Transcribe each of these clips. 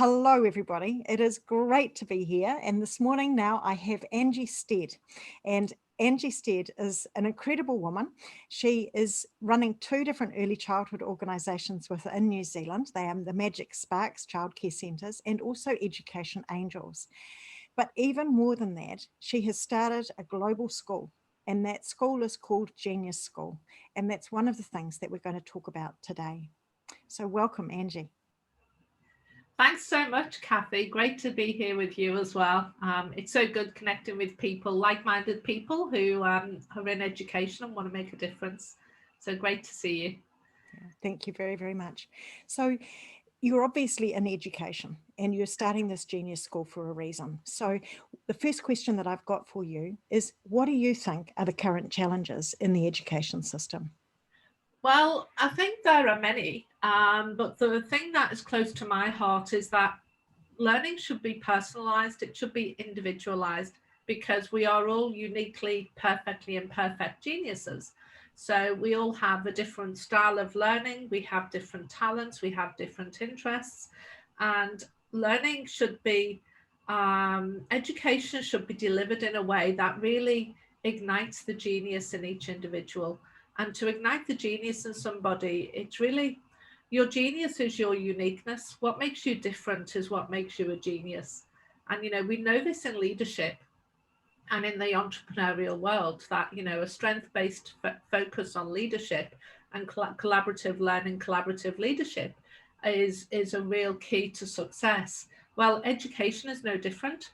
Hello, everybody. It is great to be here. And this morning now I have Angie Stead. And Angie Stead is an incredible woman. She is running two different early childhood organisations within New Zealand. They are the Magic Sparks childcare centres and also Education Angels. But even more than that, she has started a global school. And that school is called Genius School. And that's one of the things that we're going to talk about today. So welcome, Angie. Thanks so much, Cathy. Great to be here with you as well. It's so good connecting with people, like-minded people who are in education and want to make a difference. So great to see you. Thank you very, very much. So you're obviously in education and you're starting this Genius School for a reason. So the first question that I've got for you is, what do you think are the current challenges in the education system? Well, I think there are many, but the thing that is close to my heart is that learning should be personalised, it should be individualised, because we are all uniquely, perfectly imperfect geniuses. So we all have a different style of learning, we have different talents, we have different interests, and learning should be, education should be delivered in a way that really ignites the genius in each individual. And to ignite the genius in somebody, it's really, your genius is your uniqueness. What makes you different is what makes you a genius. And, we know this in leadership and in the entrepreneurial world, that, a strength-based focus on leadership and collaborative learning, collaborative leadership is a real key to success. Well, education is no different.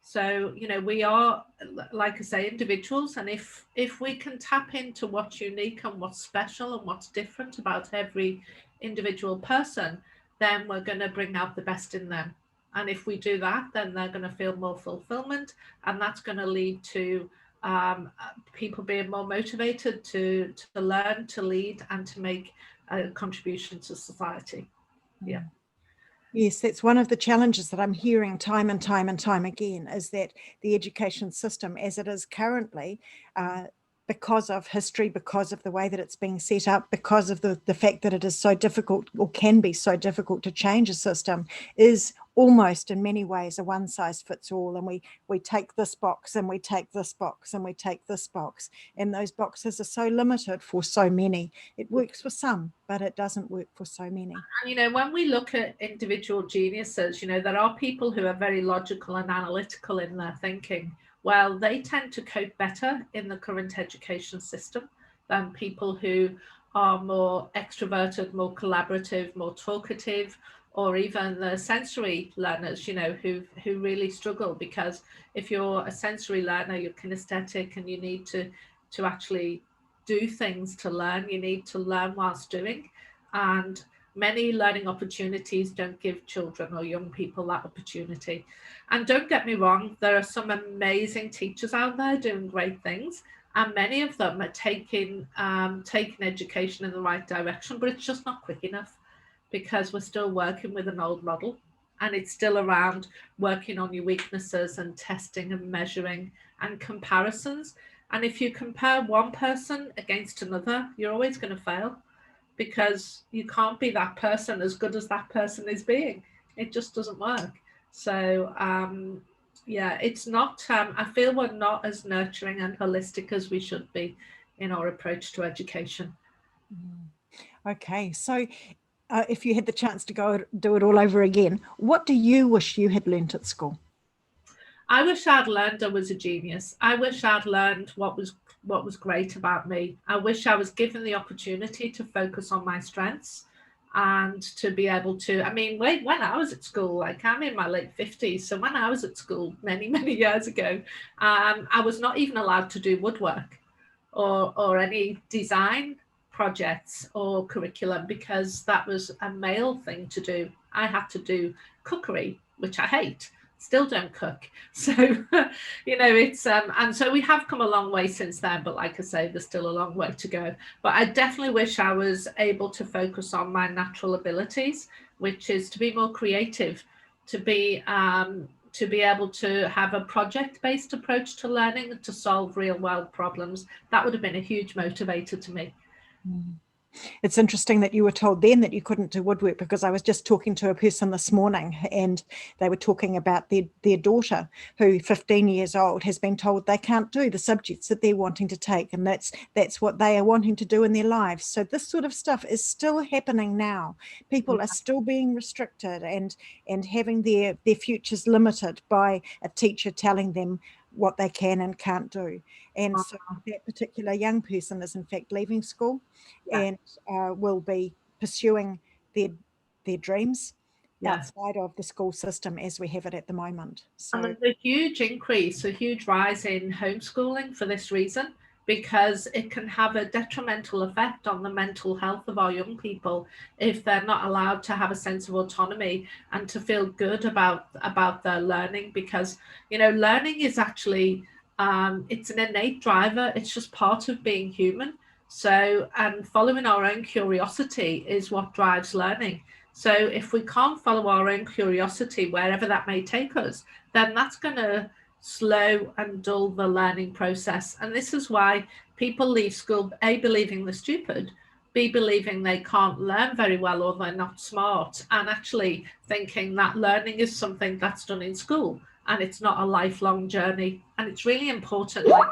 So, we are, like I say, individuals. And if we can tap into what's unique and what's special and what's different about every individual person, then we're going to bring out the best in them. And if we do that, then they're going to feel more fulfillment. And that's going to lead to people being more motivated to learn, to lead, and to make a contribution to society. Yeah. Yes, that's one of the challenges that I'm hearing time and time and time again, is that the education system as it is currently, because of history, because of the way that it's being set up, because of the fact that it is so difficult, or can be so difficult, to change a system, is almost in many ways a one size fits all. And we take this box and we take this box and we take this box, and those boxes are so limited for so many. It works for some, but it doesn't work for so many. And when we look at individual geniuses, there are people who are very logical and analytical in their thinking. Well, they tend to cope better in the current education system than people who are more extroverted, more collaborative, more talkative, or even the sensory learners, who really struggle. Because if you're a sensory learner, you're kinesthetic, and you need to actually do things to learn. You need to learn whilst doing. And many learning opportunities don't give children or young people that opportunity. And don't get me wrong, there are some amazing teachers out there doing great things, and many of them are taking education in the right direction, but it's just not quick enough, because we're still working with an old model, and it's still around working on your weaknesses and testing and measuring and comparisons. And if you compare one person against another, you're always going to fail, because you can't be that person as good as that person is being. It just doesn't work. So it's not, I feel we're not as nurturing and holistic as we should be in our approach to education. Okay, so if you had the chance to go do it all over again, what do you wish you had learnt at school? I wish I'd learned I was a genius. I wish I'd learned what was great about me. I wish I was given the opportunity to focus on my strengths and to be able to, when I was at school, like, I'm in my late 50s. So when I was at school many, many years ago, I was not even allowed to do woodwork or any design projects or curriculum, because that was a male thing to do. I had to do cookery, which I hate. Still don't cook. So, it's, and so we have come a long way since then, but like I say, there's still a long way to go. But I definitely wish I was able to focus on my natural abilities, which is to be more creative, to be able to have a project-based approach to learning, to solve real-world problems. That would have been a huge motivator to me. It's interesting that you were told then that you couldn't do woodwork, because I was just talking to a person this morning and they were talking about their daughter, who 15 years old, has been told they can't do the subjects that they're wanting to take, and that's what they are wanting to do in their lives. So this sort of stuff is still happening now. People are still being restricted and having their futures limited by a teacher telling them what they can and can't do. And so that particular young person is in fact leaving school and will be pursuing their dreams outside of the school system as we have it at the moment. So, and there's a huge increase, a huge rise in homeschooling for this reason, because it can have a detrimental effect on the mental health of our young people if they're not allowed to have a sense of autonomy and to feel good about their learning. Because, you know, learning is actually, it's an innate driver. It's just part of being human. So, and following our own curiosity is what drives learning. So if we can't follow our own curiosity, wherever that may take us, then that's going to slow and dull the learning process. And this is why people leave school, A, believing they're stupid, B, believing they can't learn very well or they're not smart, and actually thinking that learning is something that's done in school and it's not a lifelong journey. And it's really important, like,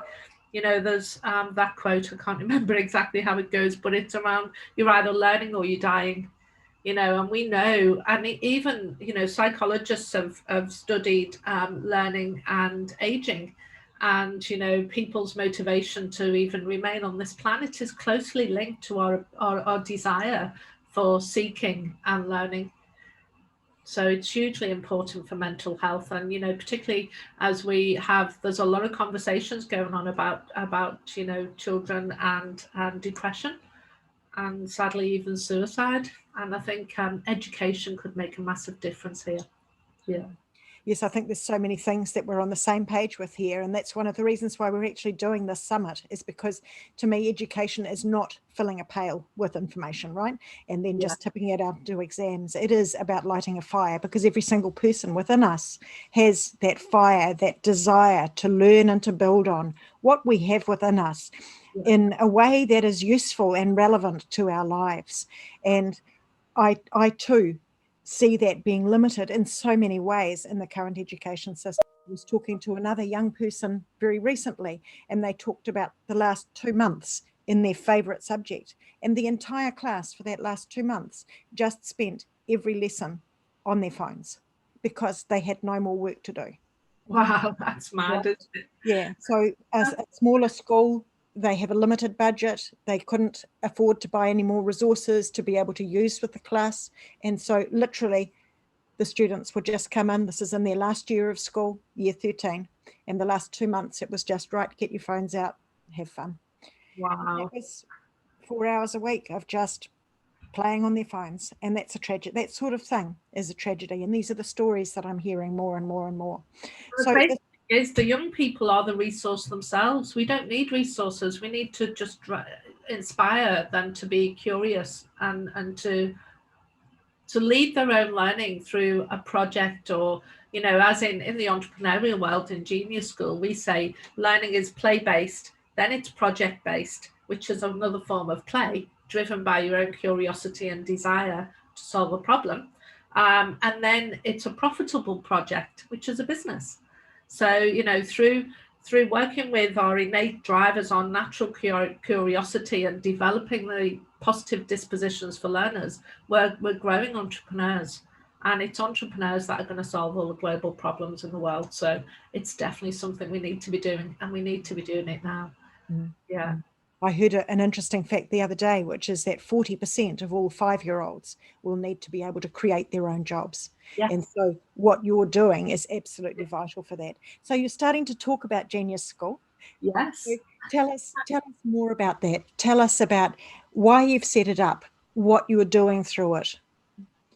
you know, there's that quote, I can't remember exactly how it goes, but it's around, you're either learning or you're dying. You know, and we know, and even, you know, psychologists have studied learning and aging, and, you know, people's motivation to even remain on this planet is closely linked to our desire for seeking and learning. So it's hugely important for mental health. And, you know, particularly as we have, there's a lot of conversations going on about, you know, children and depression, and sadly even suicide. And I think education could make a massive difference here. Yeah. Yes, I think there's so many things that we're on the same page with here. And that's one of the reasons why we're actually doing this summit, is because to me, education is not filling a pail with information, right? And then just tipping it out to exams. It is about lighting a fire, because every single person within us has that fire, that desire to learn and to build on what we have within us in a way that is useful and relevant to our lives. And I too see that being limited in so many ways in the current education system. I was talking to another young person very recently, and they talked about the last 2 months in their favorite subject, and the entire class for that last 2 months just spent every lesson on their phones because they had no more work to do. Wow, that's mad, isn't it? Yeah, so as a smaller school, they have a limited budget. They couldn't afford to buy any more resources to be able to use with the class. And so literally the students would just come in. This is in their last year of school, year 13. And the last 2 months, it was just, right, get your phones out, have fun. Wow. It was 4 hours a week of just playing on their phones. And that's a tragedy. That sort of thing is a tragedy. And these are the stories that I'm hearing more and more and more. So is the young people are the resource themselves. We don't need resources. We need to just inspire them to be curious and to lead their own learning through a project, or, you know, as in the entrepreneurial world in Genius School, we say learning is play-based, then it's project-based, which is another form of play driven by your own curiosity and desire to solve a problem. And then it's a profitable project, which is a business. So, you know, through working with our innate drivers on natural curiosity and developing the positive dispositions for learners, we're growing entrepreneurs. And it's entrepreneurs that are going to solve all the global problems in the world. So it's definitely something we need to be doing, and we need to be doing it now. Yeah. I heard an interesting fact the other day, which is that 40% of all 5-year-olds will need to be able to create their own jobs. Yes. And so what you're doing is absolutely vital for that. So you're starting to talk about Genius School. Yes. So tell us more about that. Tell us about why you've set it up, what you are doing through it.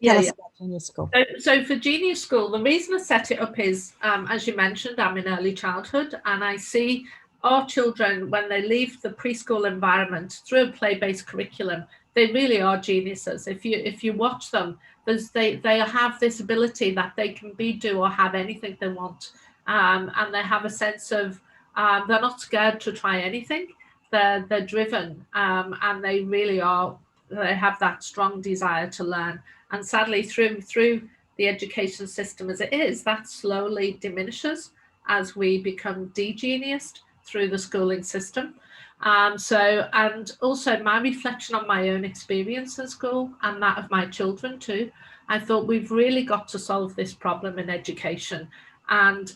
Tell us about Genius School. So for Genius School, the reason I set it up is, as you mentioned, I'm in early childhood, and I see our children, when they leave the preschool environment through a play-based curriculum, they really are geniuses. If you watch them, they have this ability that they can do or have anything they want, and they have a sense of they're not scared to try anything. They're driven, and they really are have that strong desire to learn. And sadly, through the education system as it is, that slowly diminishes as we become de-geniused through the schooling system. And also my reflection on my own experience in school and that of my children too, I thought we've really got to solve this problem in education. And,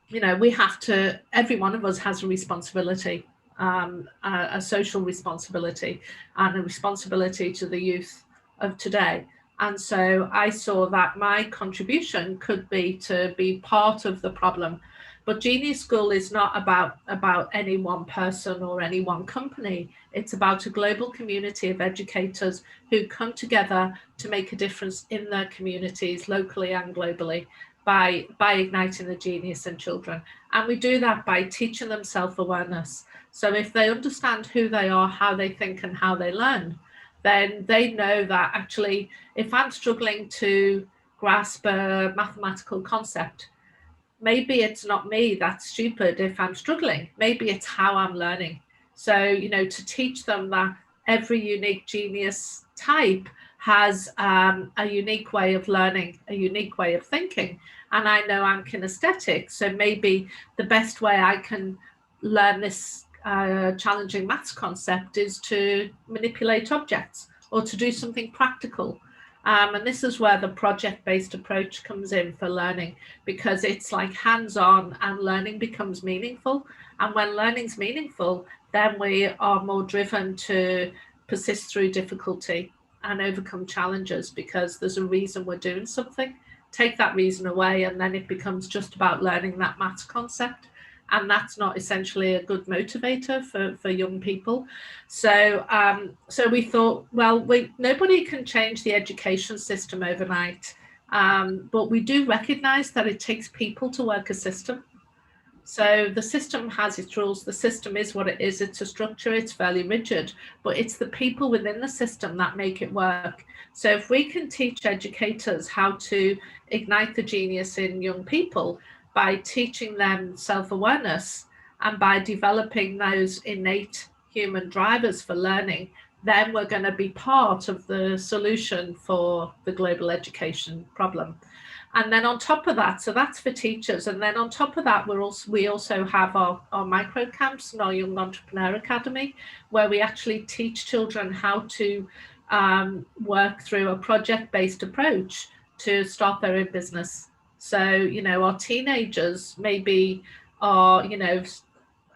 you know, we have to, every one of us has a responsibility, a social responsibility and a responsibility to the youth of today. And so I saw that my contribution could be to be part of the problem. But Genius School is not about any one person or any one company. It's about a global community of educators who come together to make a difference in their communities, locally and globally, by igniting the genius in children. And we do that by teaching them self-awareness. So if they understand who they are, how they think and how they learn, then they know that actually, if I'm struggling to grasp a mathematical concept, maybe it's not me that's stupid if I'm struggling. Maybe it's how I'm learning. So, you know, to teach them that every unique genius type has a unique way of learning, a unique way of thinking. And I know I'm kinesthetic, so maybe the best way I can learn this challenging maths concept is to manipulate objects or to do something practical. And this is where the project-based approach comes in for learning, because it's like hands-on and learning becomes meaningful. And when learning's meaningful, then we are more driven to persist through difficulty and overcome challenges because there's a reason we're doing something. Take that reason away and then it becomes just about learning that maths concept. And that's not essentially a good motivator for young people. So so we thought, well, nobody can change the education system overnight, but we do recognize that it takes people to work a system. So the system has its rules. The system is what it is. It's a structure. It's fairly rigid, but it's the people within the system that make it work. So if we can teach educators how to ignite the genius in young people, by teaching them self-awareness and by developing those innate human drivers for learning, then we're going to be part of the solution for the global education problem. And then on top of that, so that's for teachers. And then on top of that, we also have our micro camps and our Young Entrepreneur Academy, where we actually teach children how to work through a project-based approach to start their own business. So, you know, our teenagers maybe are, you know,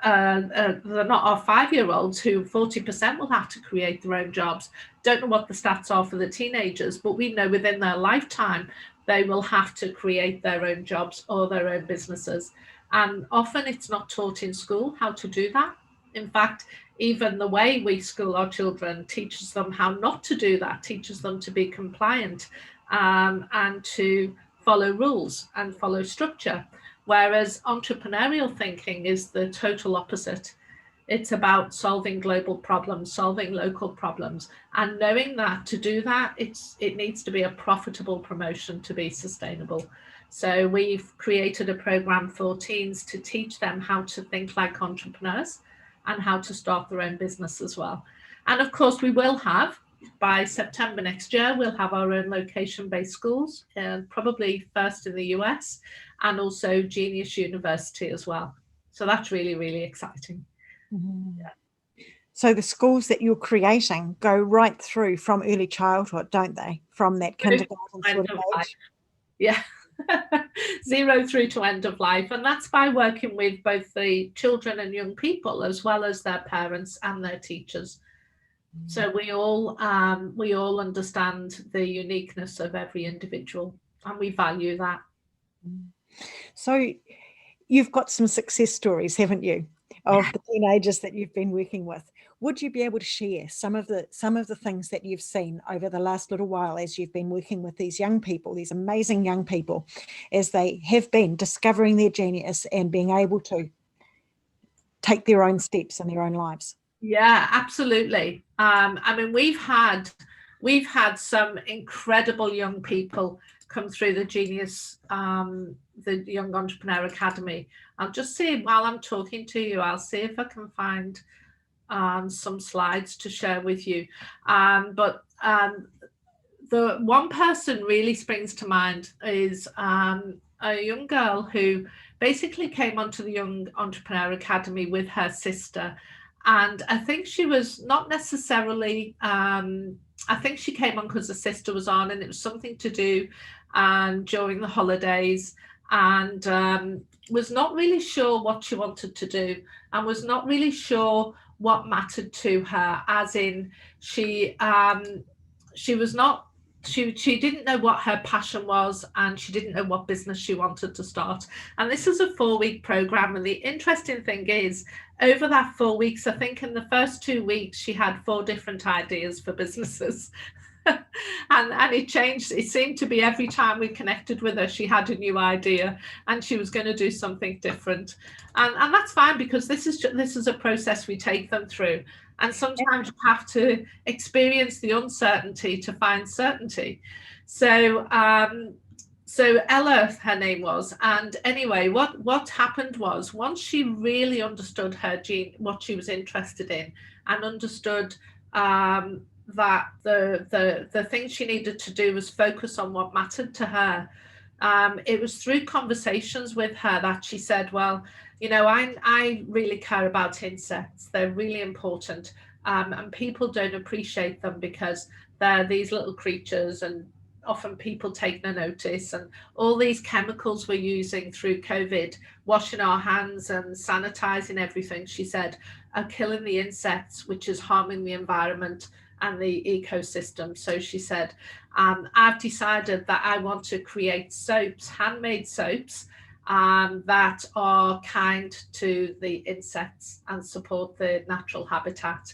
they're not our 5-year-olds who 40% will have to create their own jobs. Don't know what the stats are for the teenagers, but we know within their lifetime, they will have to create their own jobs or their own businesses. And often it's not taught in school how to do that. In fact, even the way we school our children teaches them how not to do that, teaches them to be compliant and to follow rules and follow structure, whereas entrepreneurial thinking is the total opposite. It's about solving global problems, solving local problems, and knowing that to do that, it needs to be a profitable promotion to be sustainable. So we've created a program for teens to teach them how to think like entrepreneurs and how to start their own business as well. And of course, we will have, by September next year, we'll have our own location-based schools, probably first in the US, and also Genius University as well. So that's really, really exciting. Mm-hmm. Yeah. So the schools that you're creating go right through from early childhood, don't they? From that kindergarten sort of age. Yeah. 0 through to end of life. And that's by working with both the children and young people, as well as their parents and their teachers. So we all understand the uniqueness of every individual, and we value that. So you've got some success stories, haven't you, of the teenagers that you've been working with? Would you be able to share some of the things that you've seen over the last little while as you've been working with these young people, these amazing young people, as they have been discovering their genius and being able to take their own steps in their own lives? Yeah, absolutely. I mean, we've had some incredible young people come through the Genius, the Young Entrepreneur Academy. I'll just see while I'm talking to you, I'll see if I can find some slides to share with you. But the one person really springs to mind is a young girl who basically came onto the Young Entrepreneur Academy with her sister. And I think she was not necessarily, I think she came on because the sister was on, and it was something to do during the holidays, and was not really sure what she wanted to do, and was not really sure what mattered to her, as in she was not, she didn't know what her passion was, and she didn't know what business she wanted to start. And this is a 4-week program, and the interesting thing is, over that 4 weeks, I think in the first 2 weeks she had 4 different ideas for businesses. and it changed. It seemed to be every time we connected with her, she had a new idea and she was going to do something different, and that's fine, because this is a process we take them through. And sometimes you have to experience the uncertainty to find certainty. So Ella, her name was. And anyway, what happened was, once she really understood her gene, what she was interested in, and understood that the thing she needed to do was focus on what mattered to her, it was through conversations with her that she said, well, you know, I really care about insects. They're really important. And people don't appreciate them because they're these little creatures, and often people take no notice. And all these chemicals we're using through COVID, washing our hands and sanitizing everything, she said, are killing the insects, which is harming the environment and the ecosystem. So she said, I've decided that I want to create soaps, handmade soaps, that are kind to the insects and support the natural habitat.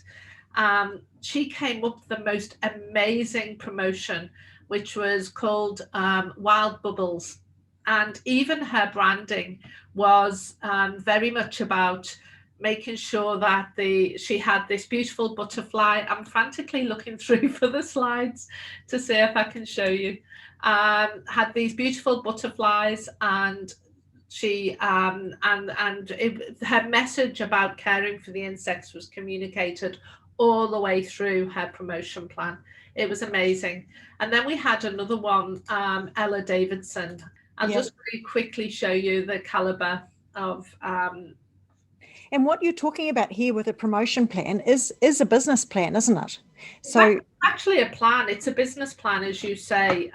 She came up with the most amazing promotion, which was called Wild Bubbles. And even her branding was very much about making sure that she had this beautiful butterfly. I'm frantically looking through for the slides to see if I can show you. Had these beautiful butterflies, and she her message about caring for the insects was communicated all the way through her promotion plan. It was amazing. And then we had another one, Ella Davidson. I'll just very quickly show you the caliber of and what you're talking about here with a promotion plan is a business plan, isn't it? So actually a plan. It's a business plan, as you say.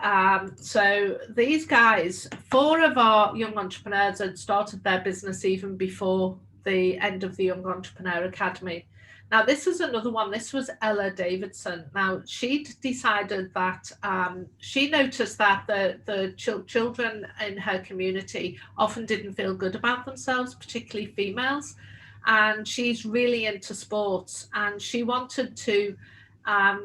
So these guys, 4 of our young entrepreneurs had started their business even before the end of the Young Entrepreneur Academy. Now, this is another one. This was Ella Davidson. Now, she'd decided that she noticed that the children in her community often didn't feel good about themselves, particularly females. And she's really into sports, and she wanted to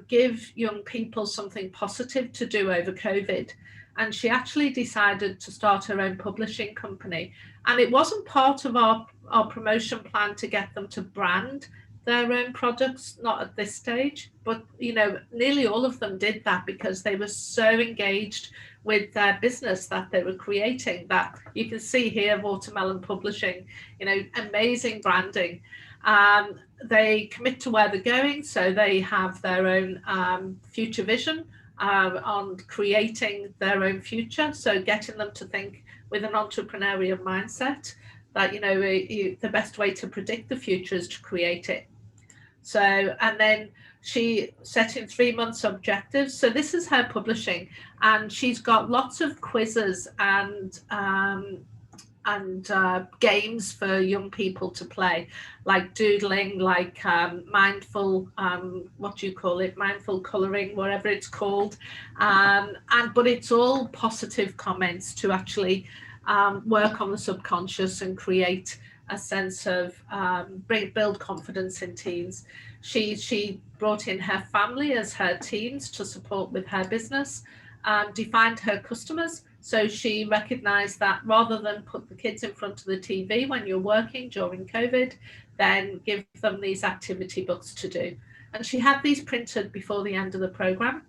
give young people something positive to do over COVID. And she actually decided to start her own publishing company. And it wasn't part of our promotion plan to get them to brand their own products, not at this stage, but you know, nearly all of them did that because they were so engaged with their business that they were creating. That you can see here, Watermelon Publishing, you know, amazing branding. They commit to where they're going, so they have their own future vision on creating their own future. So getting them to think with an entrepreneurial mindset that, you know, the best way to predict the future is to create it. So, and then she set in 3 months objectives. So this is her publishing, and she's got lots of quizzes and games for young people to play, like doodling, like mindful, what do you call it? Mindful coloring, whatever it's called. But it's all positive comments to actually work on the subconscious and create a sense of build confidence in teens. She brought in her family as her teams to support with her business, defined her customers. So she recognized that rather than put the kids in front of the TV when you're working during COVID, then give them these activity books to do. And she had these printed before the end of the program.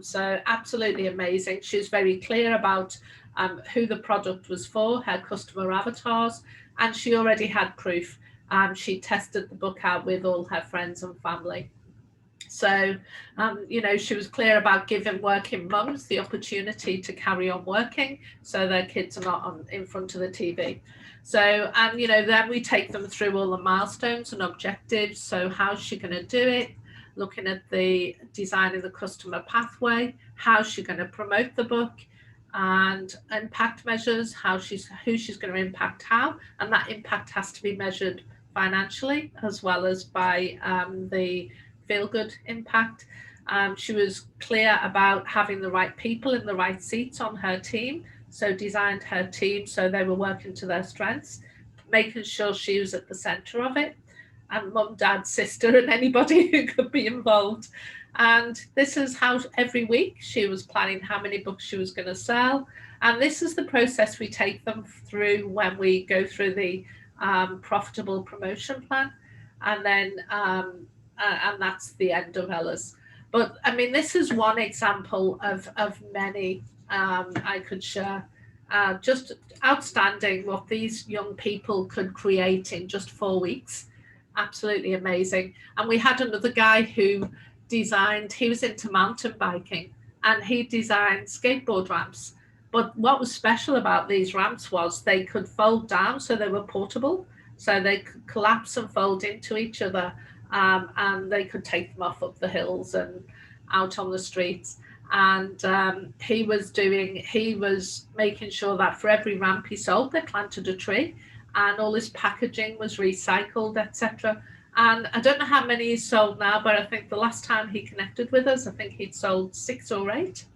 So absolutely amazing. She was very clear about who the product was for, her customer avatars, and she already had proof she tested the book out with all her friends and family. So, she was clear about giving working mums the opportunity to carry on working so their kids are not in front of the TV. So, and, then we take them through all the milestones and objectives. So how's she going to do it? Looking at the design of the customer pathway, how's she going to promote the book, and impact measures, who she's going to impact how, and that impact has to be measured financially as well as by the feel-good impact. She was clear about having the right people in the right seats on her team, so designed her team so they were working to their strengths, making sure she was at the centre of it, and mum, dad, sister, and anybody who could be involved. And this is how every week she was planning how many books she was going to sell. And this is the process we take them through when we go through the profitable promotion plan. And then and that's the end of Ella's. But I mean, this is one example of many I could share. Just outstanding what these young people could create in just 4 weeks. Absolutely amazing. And we had another guy who designed, he was into mountain biking, and he designed skateboard ramps. But what was special about these ramps was they could fold down, so they were portable, so they could collapse and fold into each other. And they could take them off up the hills and out on the streets. And he was making sure that for every ramp he sold, they planted a tree, and all his packaging was recycled, etc. And I don't know how many he's sold now, but I think the last time he connected with us, I think he'd sold 6 or 8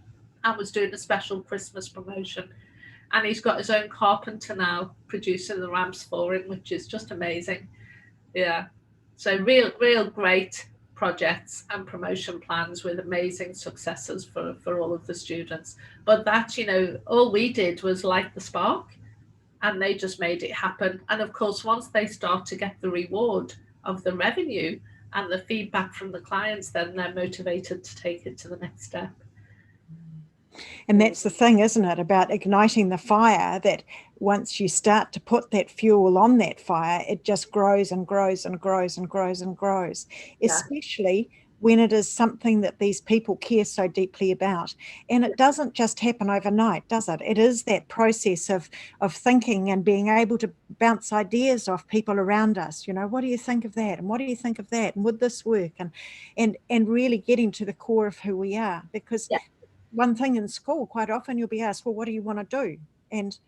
and was doing a special Christmas promotion. And he's got his own carpenter now producing the ramps for him, which is just amazing. Yeah. So real great projects and promotion plans with amazing successes for all of the students. But that, all we did was light the spark, and they just made it happen. And of course, once they start to get the reward of the revenue and the feedback from the clients, then they're motivated to take it to the next step. And that's the thing, isn't it, about igniting the fire, that once you start to put that fuel on that fire, it just grows and grows and grows and grows and grows, especially when it is something that these people care so deeply about. And it doesn't just happen overnight, does it? It is that process of thinking and being able to bounce ideas off people around us. What do you think of that? And what do you think of that? And would this work? And really getting to the core of who we are. Because one thing in school, quite often you'll be asked, well, what do you want to do? And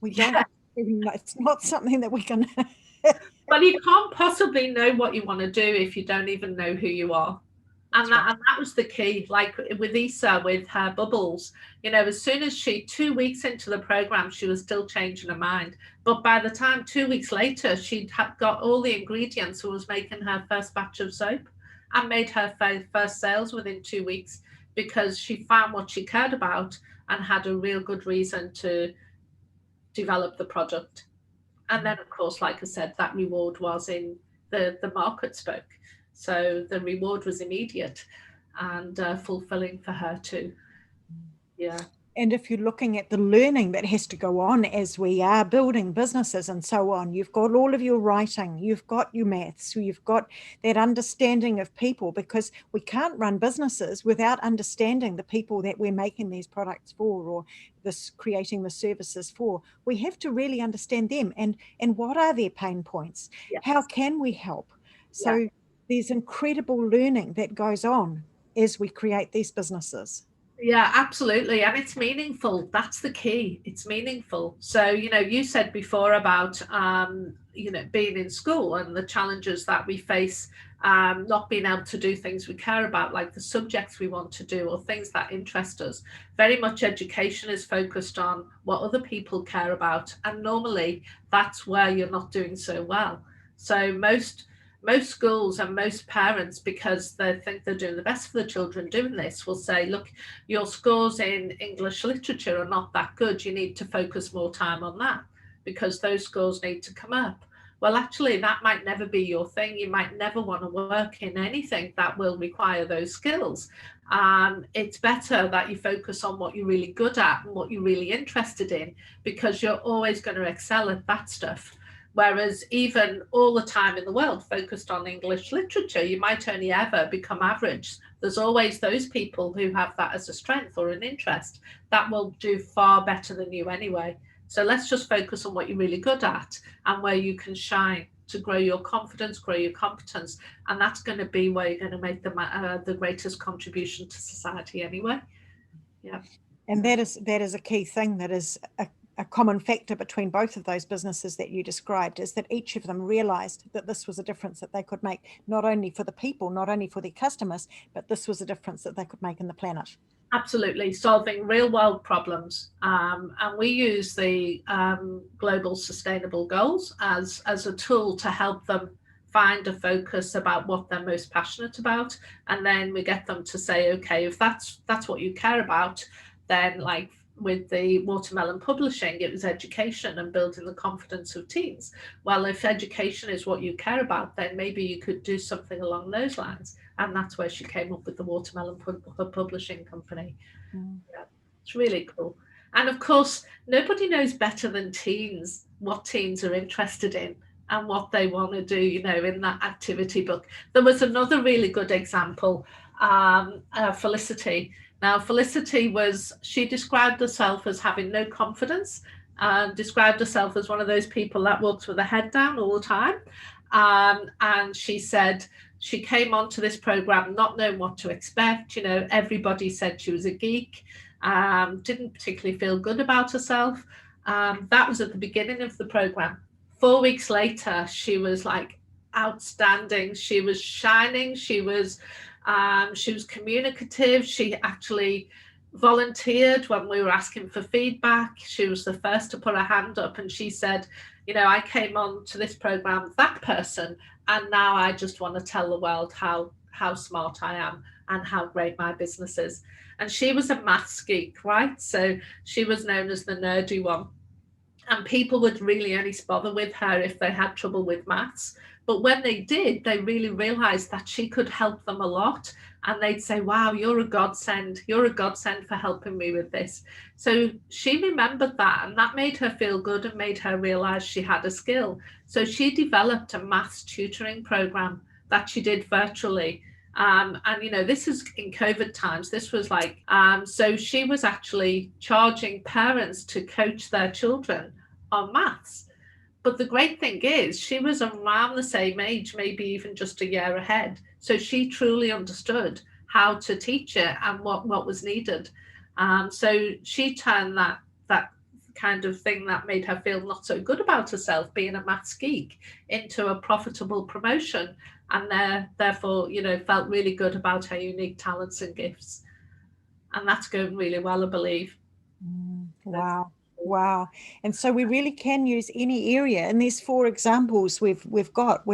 we don't, it's not something that we can. Well, you can't possibly know what you want to do if you don't even know who you are. And that was the key, like with Isa, with her bubbles, as soon as 2 weeks into the program, she was still changing her mind. But by the time 2 weeks later, she'd got all the ingredients and was making her first batch of soap and made her first sales within 2 weeks, because she found what she cared about and had a real good reason to develop the product. And then, of course, like I said, that reward was in the market spoke. So the reward was immediate and fulfilling for her too. Yeah. And if you're looking at the learning that has to go on as we are building businesses and so on, you've got all of your writing, you've got your maths, you've got that understanding of people, because we can't run businesses without understanding the people that we're making these products for, or creating the services for. We have to really understand them and what are their pain points? Yes. How can we help? So there's incredible learning that goes on as we create these businesses. Yeah, absolutely. And it's meaningful. That's the key. It's meaningful. So, you said before about, being in school and the challenges that we face, not being able to do things we care about, like the subjects we want to do or things that interest us. Very much education is focused on what other people care about. And normally that's where you're not doing so well. So most schools and most parents, because they think they're doing the best for the children doing this, will say, look, your scores in English literature are not that good. You need to focus more time on that because those scores need to come up. Well, actually, that might never be your thing. You might never want to work in anything that will require those skills. It's better that you focus on what you're really good at and what you're really interested in, because you're always going to excel at that stuff. Whereas even all the time in the world focused on English literature, you might only ever become average. There's always those people who have that as a strength or an interest that will do far better than you anyway. So let's just focus on what you're really good at and where you can shine to grow your confidence, grow your competence. And that's going to be where you're going to make the greatest contribution to society anyway. Yeah. And that is a key thing, that is a common factor between both of those businesses that you described, is that each of them realized that this was a difference that they could make, not only for the people, not only for their customers, but this was a difference that they could make in the planet. Absolutely, solving real world problems. And we use the Global Sustainable Goals as a tool to help them find a focus about what they're most passionate about. And then we get them to say, okay, if that's what you care about, then like with the Watermelon Publishing, it was education and building the confidence of teens. Well, if education is what you care about, then maybe you could do something along those lines. And that's where she came up with the Watermelon Publishing Company. Yeah, it's really cool. And of course, nobody knows better than teens what teens are interested in and what they want to do, you know, in that activity book. There was another really good example, Felicity. Now, Felicity she described herself as having no confidence, described herself as one of those people that walks with her head down all the time. And she said she came onto this program not knowing what to expect. You know, everybody said she was a geek, didn't particularly feel good about herself. That was at the beginning of the program. 4 weeks later, she was like outstanding. She was shining. She was communicative. She actually volunteered when we were asking for feedback. She was the first to put her hand up, and she said, you know, I came on to this program, that person, and now I just want to tell the world how smart I am and how great my business is. And she was a maths geek, right? So she was known as the nerdy one. And people would really only bother with her if they had trouble with maths. But when they did, they really realized that she could help them a lot. And they'd say, wow, you're a godsend. You're a godsend for helping me with this. So she remembered that, and that made her feel good and made her realize she had a skill. So she developed a maths tutoring program that she did virtually. And, you know, this is in COVID times. This was like, so she was actually charging parents to coach their children on maths. But the great thing is she was around the same age, maybe even just a year ahead. So she truly understood how to teach it and what was needed. So she turned that kind of thing that made her feel not so good about herself, being a maths geek, into a profitable promotion, and therefore, you know, felt really good about her unique talents and gifts. And that's going really well, I believe. Wow. And so we really can use any area. And these 4 examples we've got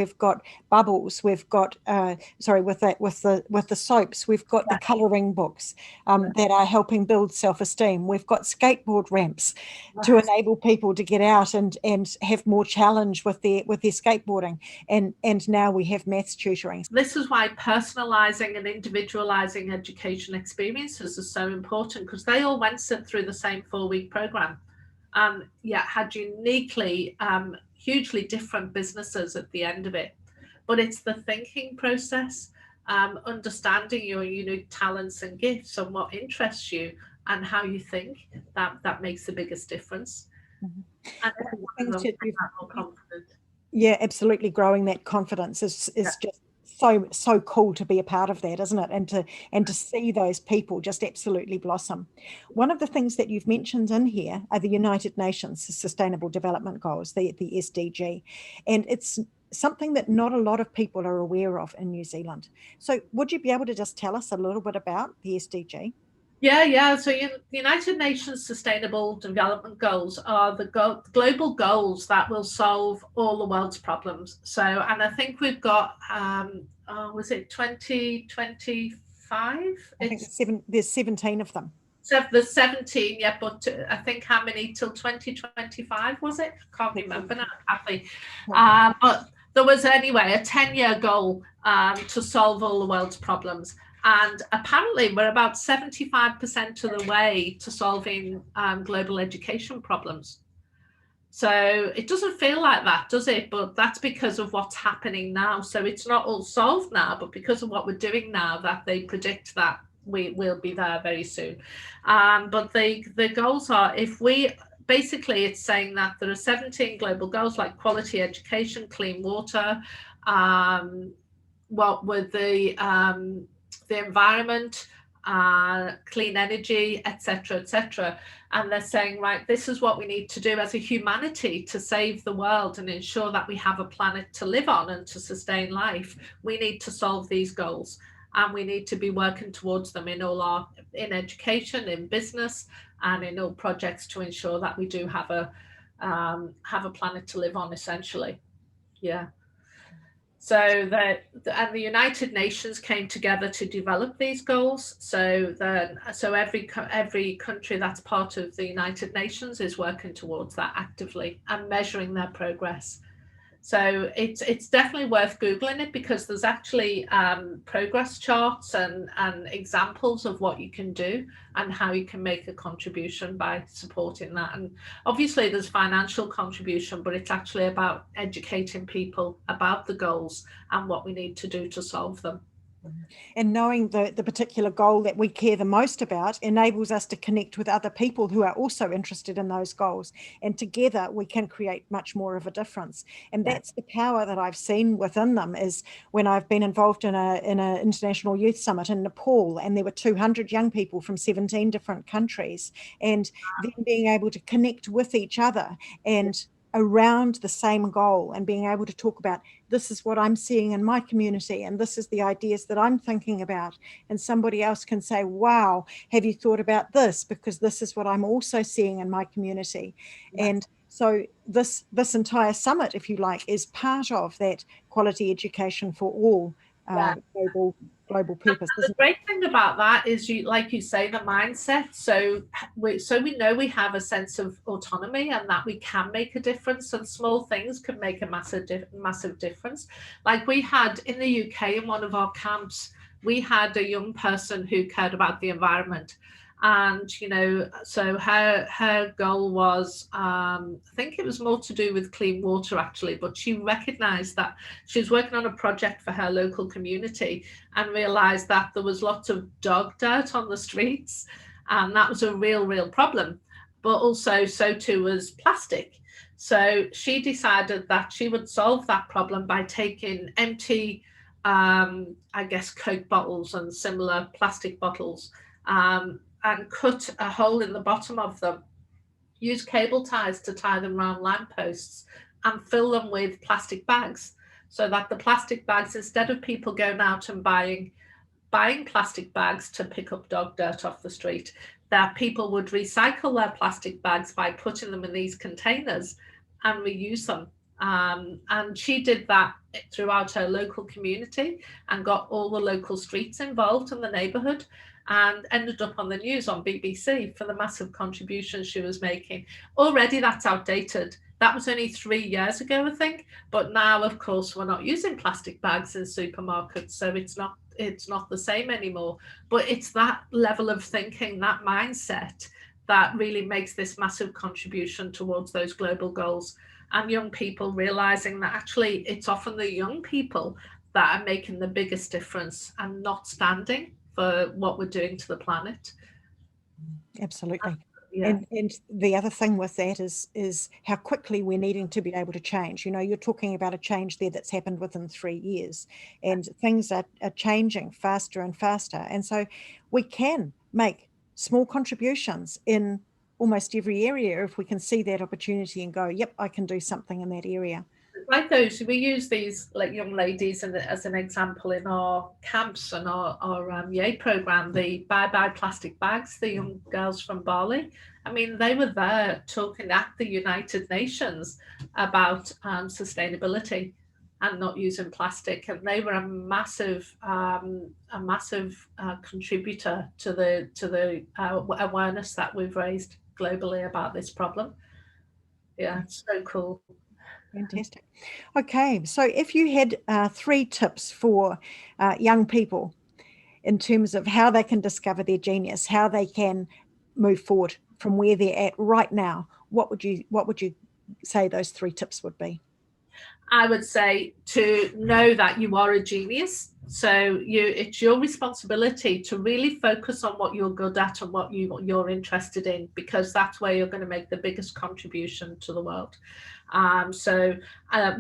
bubbles, we've got with the soaps, we've got the colouring books that are helping build self-esteem. We've got skateboard ramps to enable people to get out and have more challenge with their skateboarding. And now we have maths tutoring. This is why personalising and individualising education experiences is so important, because they all went through the same 4-week programme. Had uniquely, hugely different businesses at the end of it. But it's the thinking process, understanding your unique talents and gifts and what interests you and how you think that makes the biggest difference. And everyone will be more confident. Yeah, absolutely. Growing that confidence is just so cool to be a part of that, isn't it? And to see those people just absolutely blossom. One of the things that you've mentioned in here are the United Nations Sustainable Development Goals, the SDG, and it's something that not a lot of people are aware of in New Zealand. So would you be able to just tell us a little bit about the SDG? Yeah. So the United Nations Sustainable Development Goals are the global goals that will solve all the world's problems. So, and I think we've got, was it 2025? I think there's 17 of them. So there's 17, yeah, but I think how many till 2025 was it? Can't remember now, Cathy. But there was anyway a 10-year goal to solve all the world's problems. And apparently we're about 75% of the way to solving global education problems. So it doesn't feel like that, does it? But that's because of what's happening now. So it's not all solved now, but because of what we're doing now, that they predict that we will be there very soon. But the goals are, if we basically, it's saying that there are 17 global goals like quality education, clean water, what with the environment, clean energy, etc., etc. And they're saying, right, this is what we need to do as a humanity to save the world and ensure that we have a planet to live on and to sustain life. We need to solve these goals, and we need to be working towards them in education, in business, and in all projects to ensure that we do have a planet to live on, essentially. Yeah. So and the United Nations came together to develop these goals. So every country that's part of the United Nations is working towards that actively and measuring their progress. So it's definitely worth Googling it, because there's actually progress charts and examples of what you can do and how you can make a contribution by supporting that. And obviously there's financial contribution, but it's actually about educating people about the goals and what we need to do to solve them. And knowing the particular goal that we care the most about enables us to connect with other people who are also interested in those goals. And together we can create much more of a difference. And that's the power that I've seen within them, is when I've been involved in an international youth summit in Nepal, and there were 200 young people from 17 different countries, and then being able to connect with each other and around the same goal, and being able to talk about, this is what I'm seeing in my community, and this is the ideas that I'm thinking about. And somebody else can say, wow, have you thought about this? Because this is what I'm also seeing in my community. Yeah. And so this entire summit, if you like, is part of that quality education for all global purpose. The great thing about that is, like you say, the mindset. So we know we have a sense of autonomy and that we can make a difference, and small things can make a massive difference. Like we had in the UK, in one of our camps, we had a young person who cared about the environment. And, so her goal was, I think it was more to do with clean water, actually, but she recognized that she was working on a project for her local community and realized that there was lots of dog dirt on the streets. And that was a real problem. But also, so too was plastic. So she decided that she would solve that problem by taking empty, Coke bottles and similar plastic bottles, and cut a hole in the bottom of them, use cable ties to tie them around lampposts, and fill them with plastic bags, so that the plastic bags, instead of people going out and buying plastic bags to pick up dog dirt off the street, that people would recycle their plastic bags by putting them in these containers and reuse them. And she did that throughout her local community and got all the local streets involved in the neighborhood, and ended up on the news on BBC for the massive contributions she was making. Already that's outdated. That was only 3 years ago, I think. But now, of course, we're not using plastic bags in supermarkets, so it's not the same anymore. But it's that level of thinking, that mindset, that really makes this massive contribution towards those global goals. And young people realizing that actually it's often the young people that are making the biggest difference and not standing for what we're doing to the planet. Absolutely. Yeah. And the other thing with that is how quickly we're needing to be able to change. You're talking about a change there that's happened within 3 years, and things are changing faster and faster. And so we can make small contributions in almost every area if we can see that opportunity and go, yep, I can do something in that area. Like those, we use these like young ladies as an example in our camps and our YA program, the Bye Plastic Bags, the young girls from Bali. I mean, they were there talking at the United Nations about sustainability and not using plastic, and they were a massive contributor to the awareness that we've raised globally about this problem. Yeah, it's so cool. Fantastic. Okay, so if you had 3 tips for young people in terms of how they can discover their genius, how they can move forward from where they're at right now, what would you say those 3 tips would be? I would say to know that you are a genius. So it's your responsibility to really focus on what you're good at and what you're interested in, because that's where you're going to make the biggest contribution to the world.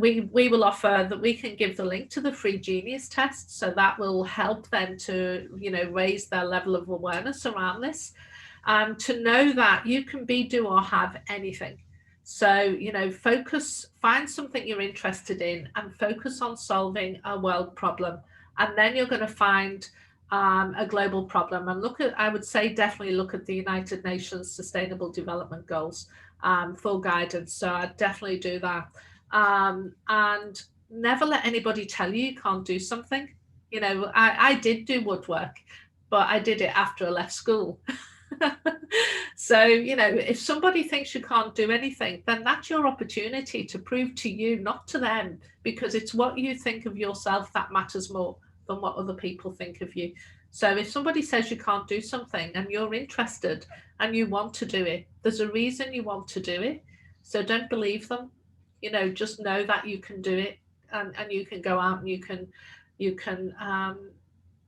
We will offer that. We can give the link to the free genius test, so that will help them to, raise their level of awareness around this, to know that you can be, do, or have anything. So, find something you're interested in and focus on solving a world problem. And then you're going to find a global problem. And I would say definitely look at the United Nations Sustainable Development Goals for guidance. So I'd definitely do that. And never let anybody tell you can't do something. I did do woodwork, but I did it after I left school. So, if somebody thinks you can't do anything, then that's your opportunity to prove to you, not to them, because it's what you think of yourself that matters more than what other people think of you. So if somebody says you can't do something and you're interested and you want to do it, there's a reason you want to do it. So don't believe them. Just know that you can do it, and you can go out and you can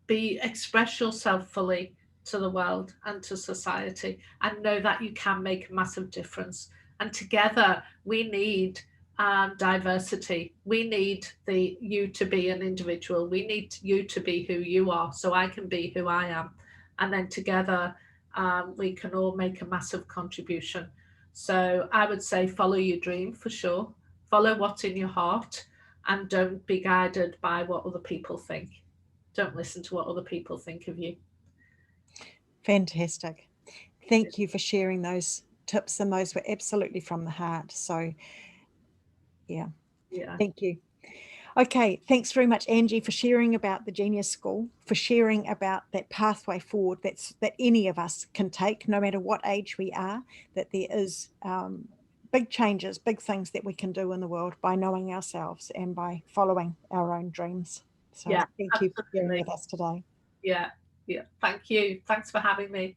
express yourself fully to the world and to society, and know that you can make a massive difference. And together we need diversity. We need you to be an individual. We need you to be who you are, so I can be who I am. And then together we can all make a massive contribution. So I would say follow your dream for sure. Follow what's in your heart, and don't be guided by what other people think. Don't listen to what other people think of you. Fantastic. Thank you for sharing those tips, and those were absolutely from the heart. So yeah. Thank you. Okay, thanks very much, Angie, for sharing about the Genius School, for sharing about that pathway forward that any of us can take, no matter what age we are, that there is big changes, big things that we can do in the world by knowing ourselves and by following our own dreams. So thank you for being with us today. Yeah. Thank you. Thanks for having me.